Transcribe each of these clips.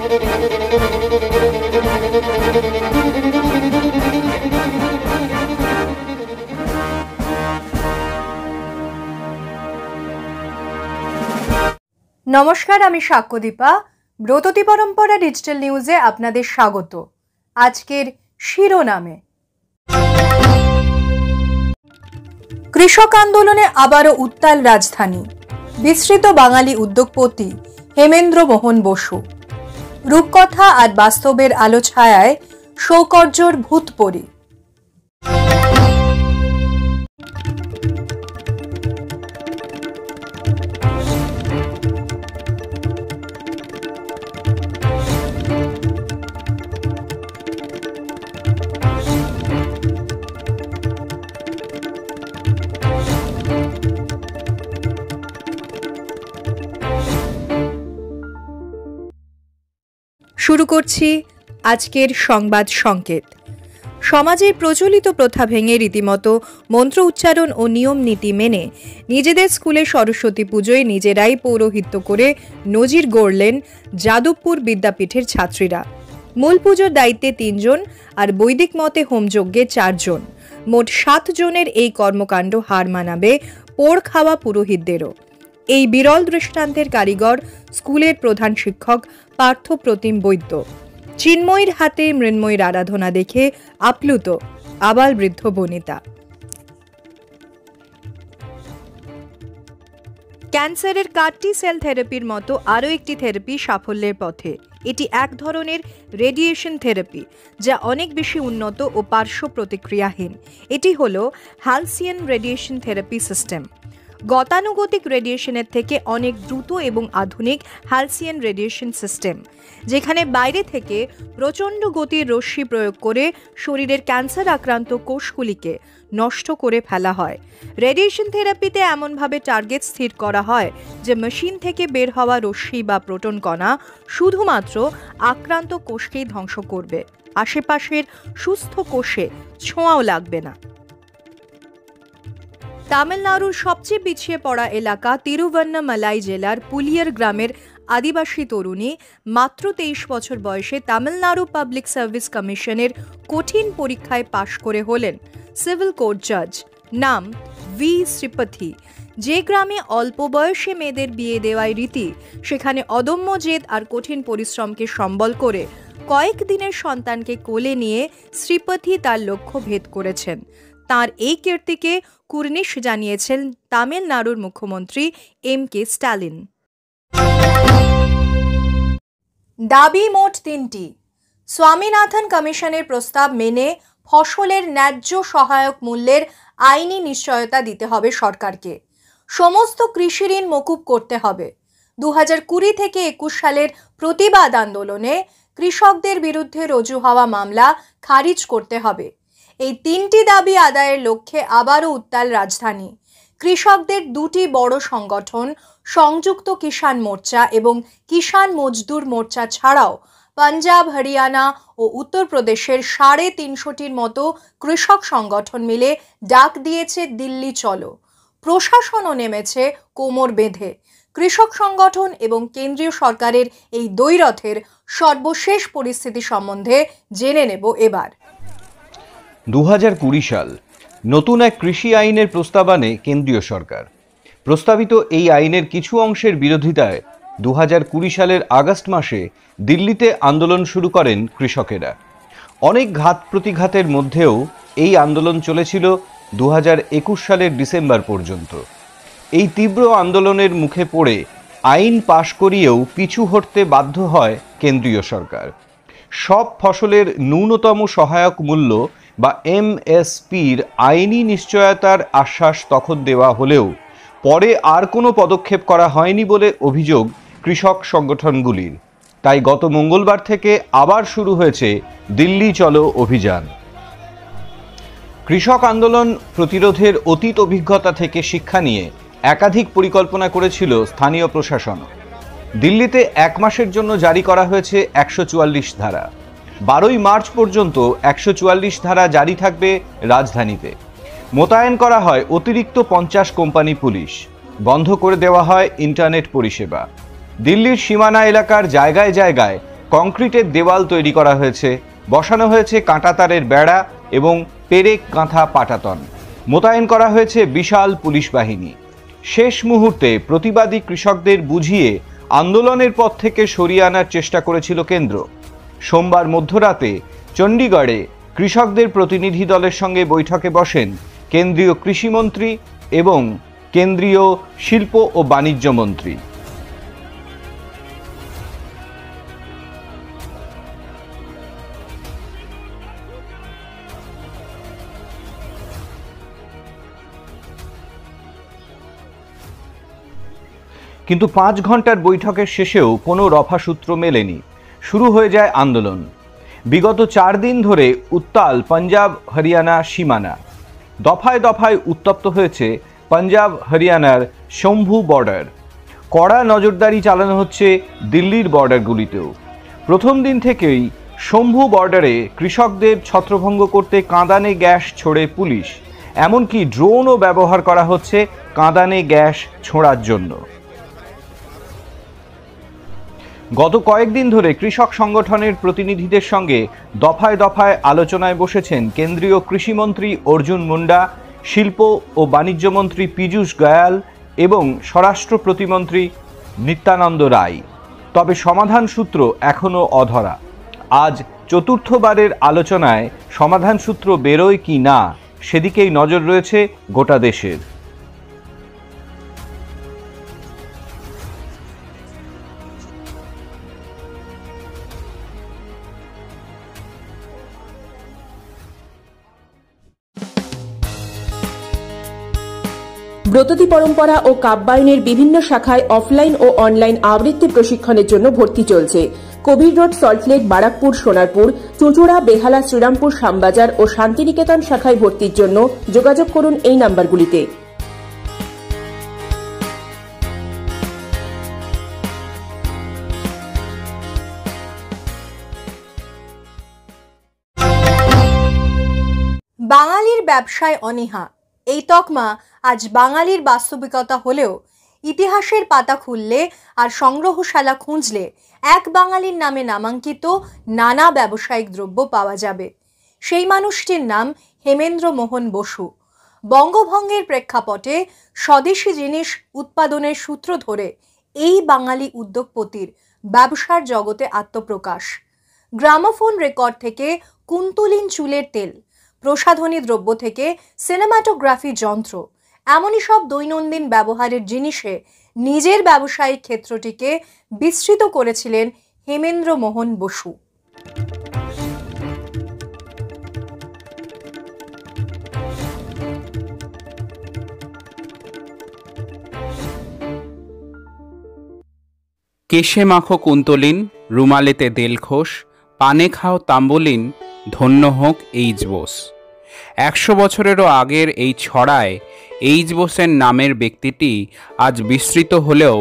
নমস্কার, আমি সাক্ষ্যদীপা। ব্রততী পরম্পরা ডিজিটাল নিউজে আপনাদের স্বাগত। আজকের শিরোনামে, কৃষক আন্দোলনে আবারও উত্তাল রাজধানী, বিস্মৃত বাঙালি উদ্যোগপতি হেমেন্দ্র মোহন বসু। রূপকথা আর বাস্তবের আলো ছায়ায় সৌকর্যর ভূতপরি। শুরু করছি আজকের সংবাদ সংকেত। সমাজের প্রচলিত প্রথা ভেঙে রীতিমতো মন্ত্র উচ্চারণ ও নিয়ম নীতি মেনে নিজেদের স্কুলে সরস্বতী পুজোয় নিজেরাই পৌরোহিত্য করে নজির গড়লেন যাদবপুর বিদ্যাপীঠের ছাত্রীরা। মূল পুজোর দায়িত্বে ৩ জন আর বৈদিক মতে হোমযজ্ঞে ৪ জন, মোট ৭ জনের এই কর্মকাণ্ড হার মানাবে পোড় খাওয়া পুরোহিতদেরও। এই বিরল দৃষ্টান্তের কারিগর স্কুলের প্রধান শিক্ষক পার্থ প্রতিম বৈদ্য। চিন্ময়ীর হাতে মৃন্ময়ীর আরাধনা দেখে আপ্লুত আবাল বৃদ্ধ বনিতা। ক্যান্সারের কার্টি সেল থেরাপির মতো আরও একটি থেরাপি সাফল্যের পথে। এটি এক ধরনের রেডিয়েশন থেরাপি, যা অনেক বেশি উন্নত ও পার্শ্ব প্রতিক্রিয়াহীন। এটি হলো হ্যালসিয়ান রেডিয়েশন থেরাপি সিস্টেম। গতানুগতিক রেডিয়েশনের থেকে অনেক দ্রুত এবং আধুনিক হ্যালসিয়ান রেডিয়েশন সিস্টেম, যেখানে বাইরে থেকে প্রচণ্ড গতির রশ্মি প্রয়োগ করে শরীরের ক্যান্সার আক্রান্ত কোষগুলিকে নষ্ট করে ফেলা হয়। রেডিয়েশন থেরাপিতে এমনভাবে টার্গেট স্থির করা হয় যে মেশিন থেকে বের হওয়া রশ্মি বা প্রোটন কণা শুধুমাত্র আক্রান্ত কোষকেই ধ্বংস করবে, আশেপাশের সুস্থ কোষে ছোঁয়াও লাগবে না। তামিলনাড়ুর সবচেয়ে পিছিয়ে পড়া এলাকা তিরুভান্নামালাই জেলার পুলিয়ার গ্রামের আদিবাসী তরুণী মাত্র 23 বছর বয়সে তামিলনাড়ু পাবলিক সার্ভিস কমিশনের কঠিন পরীক্ষায় পাশ করে হলেন সিভিল কোর্ট জাজ। নাম ভি শ্রীপথি। যে গ্রামে অল্প বয়সে মেয়েদের বিয়ে দেওয়ায় রীতি, সেখানে অদম্য জেদ আর কঠিন পরিশ্রমকে সম্বল করে কয়েক দিনের সন্তানকে কোলে নিয়ে শ্রীপথি তার লক্ষ্য ভেদ করেছেন। তার এই কীর্তিকে কুর্নিশ জানিয়েছেন তামিলনাড়ুর মুখ্যমন্ত্রী MK স্ট্যালিন। দাবি মোট 3টি। স্বামীনাথন কমিশনের প্রস্তাব মেনে ফসলের ন্যায্য সহায়ক মূল্যের আইনি নিশ্চয়তা দিতে হবে সরকারকে। সমস্ত কৃষি ঋণ মকুব করতে হবে। 2020 থেকে 21 সালের প্রতিবাদ আন্দোলনে কৃষকদের বিরুদ্ধে রুজু হওয়া মামলা খারিজ করতে হবে। এই 3টি দাবি আদায়ের লক্ষ্যে আবারও উত্তাল রাজধানী। কৃষকদের 2টি বড় সংগঠন সংযুক্ত কিষাণ মোর্চা এবং কিষাণ মজদুর মোর্চা ছাড়াও পাঞ্জাব, হরিয়ানা ও উত্তরপ্রদেশের 350টির মতো কৃষক সংগঠন মিলে ডাক দিয়েছে দিল্লি চলো। প্রশাসনও নেমেছে কোমর বেঁধে। কৃষক সংগঠন এবং কেন্দ্রীয় সরকারের এই দ্বৈরথের সর্বশেষ পরিস্থিতি সম্বন্ধে জেনে নেব এবার। 2020 সাল নতুন এক কৃষি আইনের প্রস্তাব আনে কেন্দ্রীয় সরকার। প্রস্তাবিত এই আইনের কিছু অংশের বিরোধিতায় 2020 সালের আগস্ট মাসে দিল্লিতে আন্দোলন শুরু করেন কৃষকেরা। অনেক ঘাত প্রতিঘাতের মধ্যেও এই আন্দোলন চলেছিল 2021 সালের ডিসেম্বর পর্যন্ত। এই তীব্র আন্দোলনের মুখে পড়ে আইন পাশ করিয়েও পিছু হটতে বাধ্য হয় কেন্দ্রীয় সরকার। সব ফসলের ন্যূনতম সহায়ক মূল্য বা MSPর আইনি নিশ্চয়তার আশ্বাস তখন দেওয়া হলেও পরে আর কোনো পদক্ষেপ করা হয়নি বলে অভিযোগ কৃষক সংগঠনগুলির। তাই গত মঙ্গলবার থেকে আবার শুরু হয়েছে দিল্লি চলো অভিযান। কৃষক আন্দোলন প্রতিরোধের অতীত অভিজ্ঞতা থেকে শিক্ষা নিয়ে একাধিক পরিকল্পনা করেছিল স্থানীয় প্রশাসন। দিল্লিতে 1 মাসের জন্য জারি করা হয়েছে 144 ধারা। 12ই মার্চ পর্যন্ত 144 ধারা জারি থাকবে রাজধানীতে। মোতায়েন করা হয় অতিরিক্ত 50 কোম্পানি পুলিশ। বন্ধ করে দেওয়া হয় ইন্টারনেট পরিষেবা। দিল্লির সীমানা এলাকার জায়গায় জায়গায় কংক্রিটের দেওয়াল তৈরি করা হয়েছে, বসানো হয়েছে কাঁটাতারের বেড়া এবং পেরেক কাঁথা পাটাতন, মোতায়েন করা হয়েছে বিশাল পুলিশ বাহিনী। শেষ মুহূর্তে প্রতিবাদী কৃষকদের বুঝিয়ে আন্দোলনের পথ থেকে সরিয়ে আনার চেষ্টা করেছিল কেন্দ্র। সোমবার মধ্যরাতে চণ্ডীগড়ে কৃষকদের প্রতিনিধি দলের সঙ্গে বৈঠকে বসেন কেন্দ্রীয় কৃষিমন্ত্রী এবং কেন্দ্রীয় শিল্প ও বাণিজ্য মন্ত্রী। কিন্তু 5 ঘন্টার বৈঠকের শেষেও কোনো রফাসূত্র মেলেনি। শুরু হয়ে যায় আন্দোলন। বিগত 4 দিন ধরে উত্তাল পাঞ্জাব হরিয়ানা সীমানা। দফায় দফায় উত্তপ্ত হয়েছে পাঞ্জাব হরিয়ানার শম্ভু বর্ডার। কড়া নজরদারি চালানো হচ্ছে দিল্লির বর্ডারগুলিতেও। প্রথম দিন থেকেই শম্ভু বর্ডারে কৃষকদের ছত্রভঙ্গ করতে কাঁদানে গ্যাস ছোড়ে পুলিশ। এমনকি ড্রোনও ব্যবহার করা হচ্ছে কাঁদানে গ্যাস ছোড়ার জন্য। গত কয়েকদিন ধরে কৃষক সংগঠনের প্রতিনিধিদের সঙ্গে দফায় দফায় আলোচনায় বসেছেন কেন্দ্রীয় কৃষিমন্ত্রী অর্জুন মুন্ডা, শিল্প ও বাণিজ্য মন্ত্রী পীযূষ গোয়াল এবং স্বরাষ্ট্র প্রতিমন্ত্রী নিত্যানন্দ রায়। তবে সমাধান সূত্র এখনও অধরা। আজ চতুর্থবারের আলোচনায় সমাধান সূত্র বেরোয় কি না সেদিকেই নজর রয়েছে গোটা দেশের। ব্রততী পরম্পরা ও কাব্যায়নের বিভিন্ন শাখায় অফলাইন ও অনলাইন আবৃত্তি প্রশিক্ষণের জন্য ভর্তি চলছে। কবির রোড, সল্টলেক, বারাকপুর, সোনারপুর, চুঁচুড়া, বেহালা, শ্রীরামপুর, শ্যামবাজার ও শান্তিনিকেতন শাখায় ভর্তির জন্য যোগাযোগ করুন এই নাম্বারগুলিতে। বাঙালির ব্যবসায় অনীহা, এই তকমা আজ বাঙালির বাস্তবিকতা হলেও ইতিহাসের পাতা খুললে আর সংগ্রহশালা খুঁজলে এক বাঙালির নামে নামাঙ্কিত নানা ব্যবসায়িক দ্রব্য পাওয়া যাবে। সেই মানুষটির নাম হেমেন্দ্র মোহন বসু। বঙ্গভঙ্গের প্রেক্ষাপটে স্বদেশি জিনিস উৎপাদনের সূত্র ধরে এই বাঙালি উদ্যোগপতির ব্যবসার জগতে আত্মপ্রকাশ। গ্রামোফোন রেকর্ড থেকে কুন্তলিন চুলের তেল, প্রসাধনী দ্রব্য থেকে সিনেমাটোগ্রাফি যন্ত্র, এমনই সব দৈনন্দিন ব্যবহারের জিনিসে নিজের ব্যবসায়িক ক্ষেত্রটিকে বিস্তৃত করেছিলেন হেমেন্দ্র মোহন বসু। কেশে মাখো কুন্তলিন, রুমালেতে দেলখোস, পানে খাও তাম্বলিন, ধন্য হোক এইচ বোস। 100 বছরেরও আগের এই ছড়ায় এইচ বোসের নামের ব্যক্তিটি আজ বিস্তৃত হলেও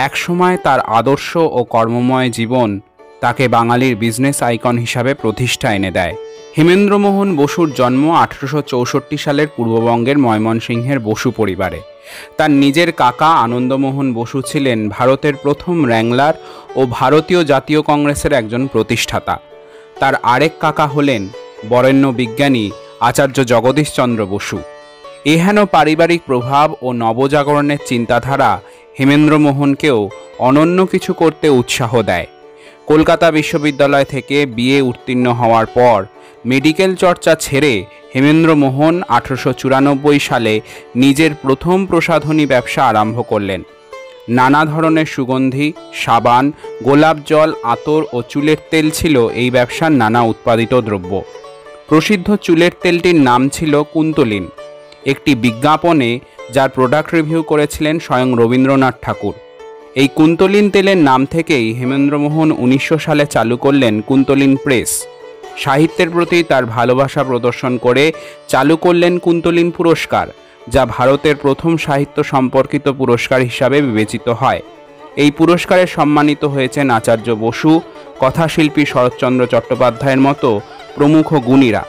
একসময় তার আদর্শ ও কর্মময় জীবন তাকে বাঙালির বিজনেস আইকন হিসাবে প্রতিষ্ঠা এনে দেয়। হেমেন্দ্রমোহন বসুর জন্ম 1864 সালের পূর্ববঙ্গের ময়মনসিংহের বসু পরিবারে। তার নিজের কাকা আনন্দমোহন বসু ছিলেন ভারতের প্রথম র্যাংলার ও ভারতীয় জাতীয় কংগ্রেসের একজন প্রতিষ্ঠাতা। তার আরেক কাকা হলেন বরেণ্য বিজ্ঞানী আচার্য জগদীশচন্দ্র বসু। এহেন পারিবারিক প্রভাব ও নবজাগরণের চিন্তাধারা হেমেন্দ্রমোহনকেও অনন্য কিছু করতে উৎসাহ দেয়। কলকাতা বিশ্ববিদ্যালয় থেকে বিএ উত্তীর্ণ হওয়ার পর মেডিকেল চর্চা ছেড়ে হেমেন্দ্রমোহন 1894 সালে নিজের প্রথম প্রসাধনী ব্যবসা আরম্ভ করলেন। নানা ধরনের সুগন্ধি, সাবান, গোলাপ জল, আতর ও চুলের তেল ছিল এই ব্যবসার নানা উৎপাদিত দ্রব্য। প্রসিদ্ধ চুলের তেলটির নাম ছিল কুন্তলিন, একটি বিজ্ঞাপনে যার প্রোডাক্ট রিভিউ করেছিলেন স্বয়ং রবীন্দ্রনাথ ঠাকুর। এই কুন্তলিন তেলের নাম থেকেই হেমেন্দ্রমোহন 1900 সালে চালু করলেন কুন্তলিন প্রেস। সাহিত্যের প্রতি তার ভালোবাসা প্রদর্শন করে চালু করলেন কুন্তলিন পুরস্কার, যা ভারতের প্রথম সাহিত্য সম্পর্কিত পুরস্কার হিসাবে বিবেচিত হয়। এই পুরস্কারে সম্মানিত হয়েছেন আচার্য বসু, কথাশিল্পী শরৎচন্দ্র চট্টোপাধ্যায়ের মতো প্রমুখ গুণীরা।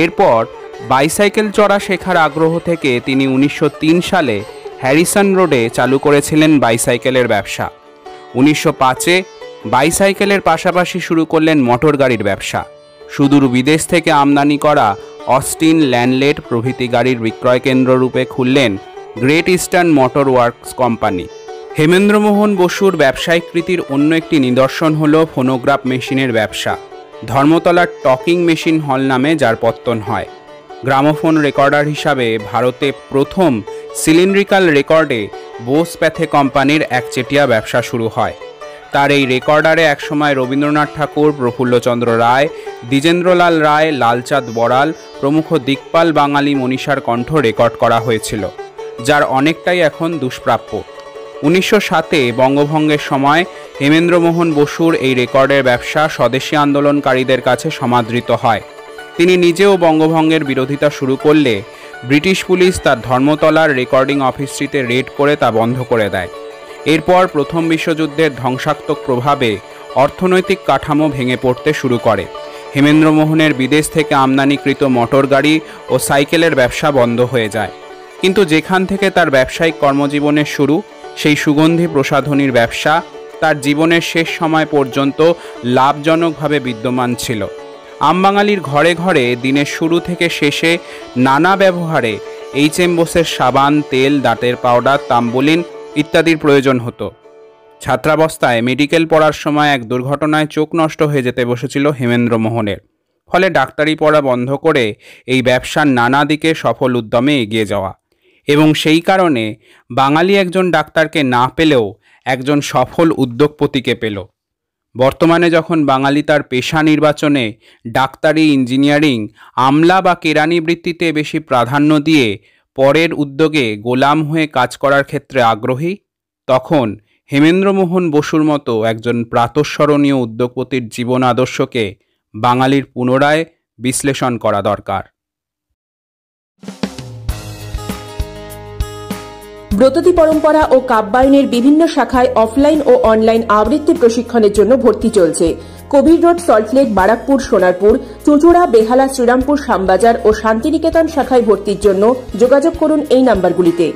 এরপর বাইসাইকেল চড়া শেখার আগ্রহ থেকে তিনি 1903 সালে হ্যারিসন রোডে চালু করেছিলেন বাইসাইকেলের ব্যবসা। 1905-এ বাইসাইকেলের পাশাপাশি শুরু করলেন মোটর গাড়ির ব্যবসা। সুদূর বিদেশ থেকে আমদানি করা অস্টিন, ল্যান্ডলেট প্রভৃতি গাড়ির বিক্রয় কেন্দ্র রূপে খুললেন Great Eastern Motor Works Company. Hemendramohan বসুর ব্যবসায়িক কৃতির অন্য একটি নিদর্শন হল ফোনোগ্রাফ মেশিনের ব্যবসা। ধর্মতলার টকিং মেশিন হল নামে যার পত্তন হয়। গ্রামোফোন রেকর্ডার হিসাবে ভারতে প্রথম সিলিন্ড্রিক্যাল রেকর্ডে বোস প্যাথে কোম্পানির একচেটিয়া ব্যবসা শুরু হয়। তার এই রেকর্ডারে একসময় রবীন্দ্রনাথ ঠাকুর, প্রফুল্লচন্দ্র রায়, দ্বিজেন্দ্রলাল রায়, লালচাঁদ বড়াল প্রমুখ দিকপাল বাঙালি মনীষার কণ্ঠ রেকর্ড করা হয়েছিল, যার অনেকটাই এখন দুষ্প্রাপ্য। 1907-এ বঙ্গভঙ্গের সময় হেমেন্দ্রমোহন বসুর এই রেকর্ডের ব্যবসা স্বদেশী আন্দোলনকারীদের কাছে সমাদৃত হয়। তিনি নিজেও বঙ্গভঙ্গের বিরোধিতা শুরু করলে ব্রিটিশ পুলিশ তার ধর্মতলার রেকর্ডিং অফিসটিতে রেড করে তা বন্ধ করে দেয়। এরপর প্রথম বিশ্বযুদ্ধের ধ্বংসাত্মক প্রভাবে অর্থনৈতিক কাঠামো ভেঙে পড়তে শুরু করে। হেমেন্দ্রমোহনের বিদেশ থেকে আমদানিকৃত মোটর গাড়ি ও সাইকেলের ব্যবসা বন্ধ হয়ে যায়। কিন্তু যেখান থেকে তার ব্যবসায়িক কর্মজীবনের শুরু, সেই সুগন্ধি প্রসাধনীর ব্যবসা তার জীবনের শেষ সময় পর্যন্ত লাভজনকভাবে বিদ্যমান ছিল। আমবাঙালির ঘরে ঘরে দিনের শুরু থেকে শেষে নানা ব্যবহারে এইচ.এম. বোসের সাবান, তেল, দাঁতের পাউডার, তাম্বুলিন ইত্যাদির প্রয়োজন হতো। ছাত্রাবস্থায় মেডিকেল পড়ার সময় এক দুর্ঘটনায় চোখ নষ্ট হয়ে যেতে বসেছিল হেমেন্দ্রমোহনের। ফলে ডাক্তারি পড়া বন্ধ করে এই ব্যবসার নানা দিকে সফল উদ্যমে এগিয়ে যাওয়া, এবং সেই কারণে বাঙালি একজন ডাক্তারকে না পেলেও একজন সফল উদ্যোগপতিকে পেল। বর্তমানে যখন বাঙালি তার পেশা নির্বাচনে ডাক্তারি, ইঞ্জিনিয়ারিং, আমলা বা কেরানি বৃত্তিতে বেশি প্রাধান্য দিয়ে পরের উদ্যোগে গোলাম হয়ে কাজ করার ক্ষেত্রে আগ্রহী, তখন হেমেন্দ্রমোহন বসুর মতো একজন প্রাতঃস্মরণীয় উদ্যোগপতির জীবন আদর্শকে বাঙালির পুনরায় বিশ্লেষণ করা দরকার। ব্রততী পরম্পরা ও কাব্যায়নের বিভিন্ন শাখায় অফলাইন ও অনলাইন আবৃত্তি প্রশিক্ষণের জন্য ভর্তি চলছে। কবির রোড, সল্টলেক, বারাকপুর, সোনারপুর, চুঁচুড়া, বেহালা, শ্রীরামপুর, শ্যামবাজার ও শান্তিনিকেতন শাখায় ভর্তির জন্য যোগাযোগ করুন এই নাম্বারগুলিতে।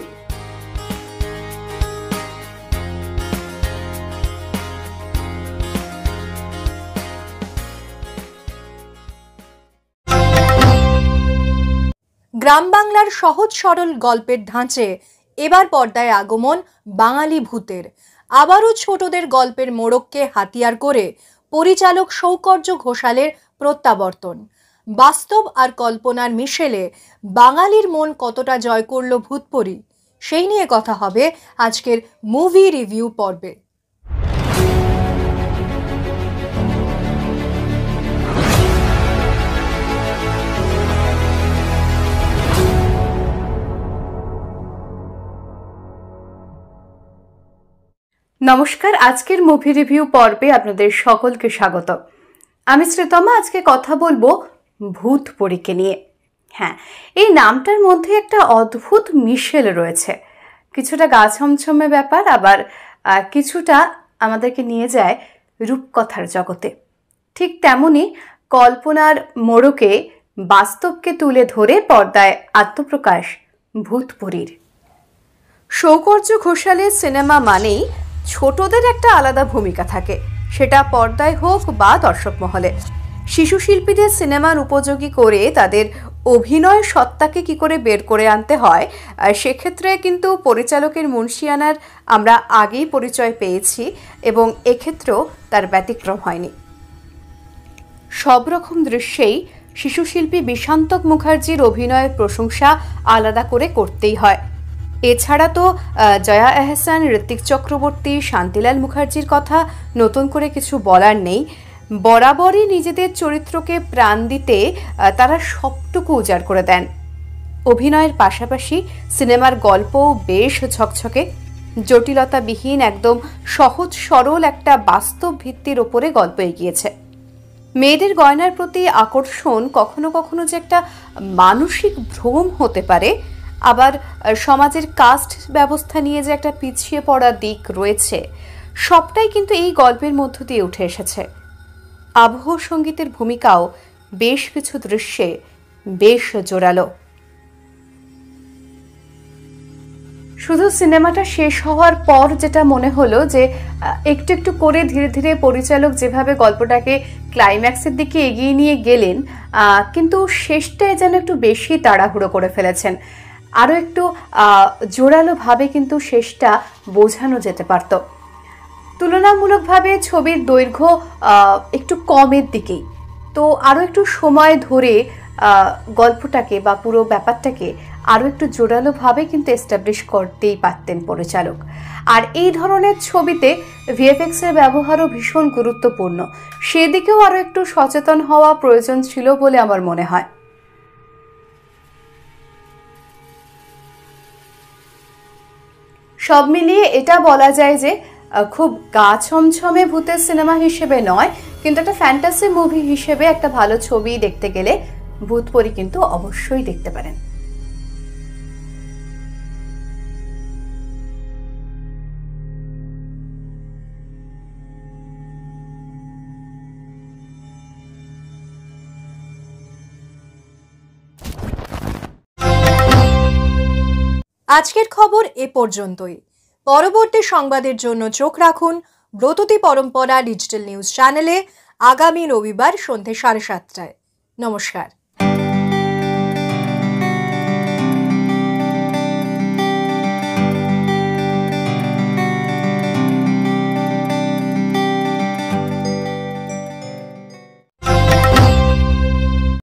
গ্রাম বাংলার সহজ সরল গল্পের ধাঁচে এবার পর্দায় আগমন বাঙালি ভূতের। আবারও ছোটদের গল্পের মোড়ককে হাতিয়ার করে পরিচালক সৌকর্য ঘোষালের প্রত্যাবর্তন। বাস্তব আর কল্পনার মিশেলে বাঙালির মন কতটা জয় করল ভূতপরি, সেই নিয়ে কথা হবে আজকের মুভি রিভিউ পর্বে। নমস্কার, আজকের মুভি রিভিউ পর্বে আপনাদের সকলকে স্বাগত। আমি শ্রীতমা। আজকে কথা বলবো ভূতপরীকে নিয়ে। হ্যাঁ, এই নামটার মধ্যে একটা অদ্ভুত মিশেল রয়েছে। কিছুটা গা ছমছমে ব্যাপার, আবার কিছুটা আমাদেরকে নিয়ে যায় রূপকথার জগতে। ঠিক তেমনি কল্পনার মোড়কে বাস্তবকে তুলে ধরে পর্দায় আত্মপ্রকাশ ভূতপরীর। সৌকর্য ঘোষালের সিনেমা মানেই ছোটদের একটা আলাদা ভূমিকা থাকে, সেটা পর্দায় হোক বা দর্শক মহলে। শিশু শিল্পীদের সিনেমার উপযোগী করে তাদের অভিনয় সত্তাকে কি করে বের করে আনতে হয়, সেক্ষেত্রে কিন্তু পরিচালকের মুন্সিয়ানার আমরা আগেই পরিচয় পেয়েছি, এবং এক্ষেত্রেও তার ব্যতিক্রম হয়নি। সব রকম দৃশ্যেই শিশুশিল্পী বিষান্তক মুখার্জির অভিনয়ের প্রশংসা আলাদা করে করতেই হয়। এছাড়া তো জয়া আহসান, ঋত্বিক চক্রবর্তী, শান্তিলাল মুখার্জির কথা নতুন করে কিছু বলার নেই। বরাবরই নিজেদের চরিত্রকে প্রাণ দিতে তারা সবটুকু উজাড় করে দেন। অভিনয়ের পাশাপাশি সিনেমার গল্পও বেশ ঝকঝকে, জটিলতাবিহীন, একদম সহজ সরল একটা বাস্তব ভিত্তির ওপরে গল্প এগিয়েছে। মেয়েদের গয়নার প্রতি আকর্ষণ কখনো কখনো যে একটা মানসিক ভ্রম হতে পারে, আবার সমাজের কাস্ট ব্যবস্থা নিয়ে যে একটা পিছিয়ে পড়া দিক রয়েছে, সবটাই কিন্তু এই গল্পের মধ্য দিয়ে উঠে এসেছে। আবহ সঙ্গীতের ভূমিকাও বেশ কিছু দৃশ্যে বেশ জোরালো। শুধু সিনেমাটা শেষ হওয়ার পর যেটা মনে হলো যে একটু একটু করে ধীরে ধীরে পরিচালক যেভাবে গল্পটাকে ক্লাইম্যাক্সের দিকে এগিয়ে নিয়ে গেলেন, কিন্তু শেষটায় যেন একটু বেশি তাড়াহুড়ো করে ফেলেছেন। আরও একটু জোরালোভাবে কিন্তু শেষটা বোঝানো যেতে পারত। তুলনামূলকভাবে ছবির দৈর্ঘ্য একটু কমের দিকেই, তো আরও একটু সময় ধরে গল্পটাকে বা পুরো ব্যাপারটাকে আরও একটু জোরালোভাবে কিন্তু এস্টাবলিশ করতেই পারতেন পরিচালক। আর এই ধরনের ছবিতে ভিএফএক্স এর ব্যবহারও ভীষণ গুরুত্বপূর্ণ, সেদিকেও আরও একটু সচেতন হওয়া প্রয়োজন ছিল বলে আমার মনে হয়। সব মিলিয়ে এটা বলা যায় যে খুব গা ছমছমে ভূতের সিনেমা হিসেবে নয়, কিন্তু একটা ফ্যান্টাসি মুভি হিসেবে একটা ভালো ছবি দেখতে গেলে ভূতপরি কিন্তু অবশ্যই দেখতে পারেন। আজকের খবর এ পর্যন্তই। পরবর্তী সংবাদের জন্য চোখ রাখুন ব্রততী পরম্পরা ডিজিটাল নিউজ চ্যানেলে আগামী রবিবার সন্ধ্যে 7:30টায়। নমস্কার।